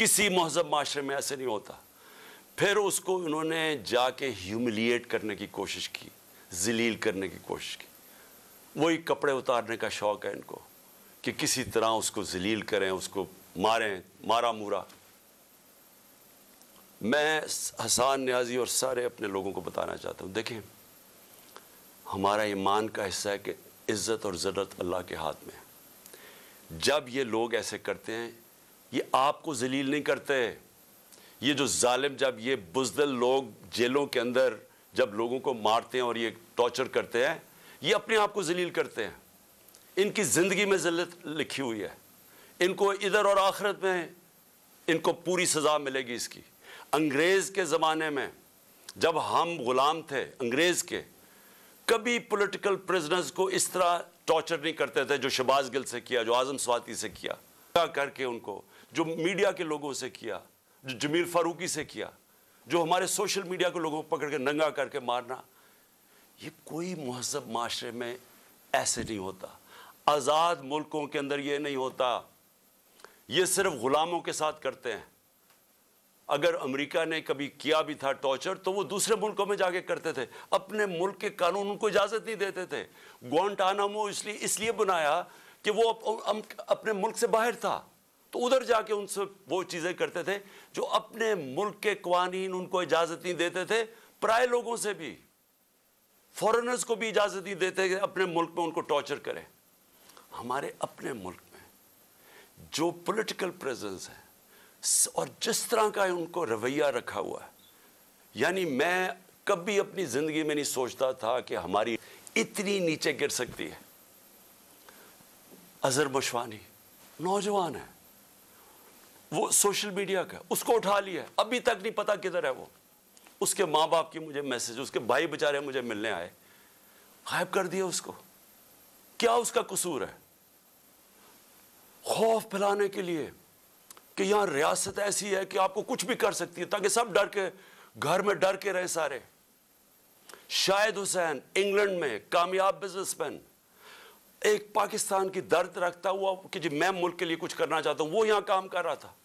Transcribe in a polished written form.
किसी महज़ब माशरे में ऐसे नहीं होता। फिर उसको उन्होंने जाके ह्यूमिलिएट करने की कोशिश की, ज़लील करने की कोशिश की। वही कपड़े उतारने का शौक़ है इनको कि किसी तरह उसको ज़लील करें, उसको मारें, मारा मूरा। मैं हसन नियाज़ी और सारे अपने लोगों को बताना चाहता हूँ, देखें हमारा ईमान का हिस्सा है कि इज़्ज़त और ज़ल्लत अल्लाह के हाथ में है। जब ये लोग ऐसे करते हैं, ये आपको ज़लील नहीं करते। ये जो जालिम, जब ये बुज़दिल लोग जेलों के अंदर जब लोगों को मारते हैं और ये टॉर्चर करते हैं, ये अपने आप को ज़लील करते हैं। इनकी ज़िंदगी में ज़िल्लत लिखी हुई है। इनको इधर और आखिरत में इनको पूरी सज़ा मिलेगी इसकी। अंग्रेज़ के ज़माने में जब हम ग़ुलाम थे अंग्रेज़ के, कभी पॉलिटिकल प्रिजनर्स को इस तरह टॉर्चर नहीं करते थे जो शहबाज गिल से किया, जो आज़म स्वाति से किया, करके उनको, जो मीडिया के लोगों से किया, जो जमील फारूकी से किया, जो हमारे सोशल मीडिया के लोगों को पकड़ के नंगा करके मारना। ये कोई महज़ब माशरे में ऐसे नहीं होता। आज़ाद मुल्कों के अंदर ये नहीं होता। ये सिर्फ ग़ुलामों के साथ करते हैं। अगर अमेरिका ने कभी किया भी था टॉर्चर, तो वो दूसरे मुल्कों में जाके करते थे। अपने मुल्क के कानून उनको इजाज़त नहीं देते थे। ग्वांटानामो इसलिए बनाया कि वो अपने मुल्क से बाहर था, तो उधर जाके उनसे वो चीज़ें करते थे जो अपने मुल्क के कानून उनको इजाज़त नहीं देते थे। पराए लोगों से भी, फॉरेनर्स को भी इजाज़त नहीं देते कि अपने मुल्क में उनको टॉर्चर करें। हमारे अपने मुल्क में जो पॉलिटिकल प्रेजेंस है और जिस तरह का उनको रवैया रखा हुआ है, यानी मैं कभी अपनी ज़िंदगी में नहीं सोचता था कि हमारी इतनी नीचे गिर सकती है। अज़हर मशवानी नौजवान है, वो सोशल मीडिया का, उसको उठा लिया, अभी तक नहीं पता किधर है वो। उसके माँ बाप की मुझे मैसेज, उसके भाई बेचारे मुझे मिलने आए, गायब कर दिया उसको। क्या उसका कसूर है? खौफ फैलाने के लिए कि यहाँ रियासत ऐसी है कि आपको कुछ भी कर सकती है, ताकि सब डर के घर में डर के रहे सारे। शाहिद हुसैन इंग्लैंड में कामयाब बिजनेसमैन, एक पाकिस्तान की दर्द रखता हुआ कि जी मैं मुल्क के लिए कुछ करना चाहता हूँ, वो यहाँ काम कर रहा था।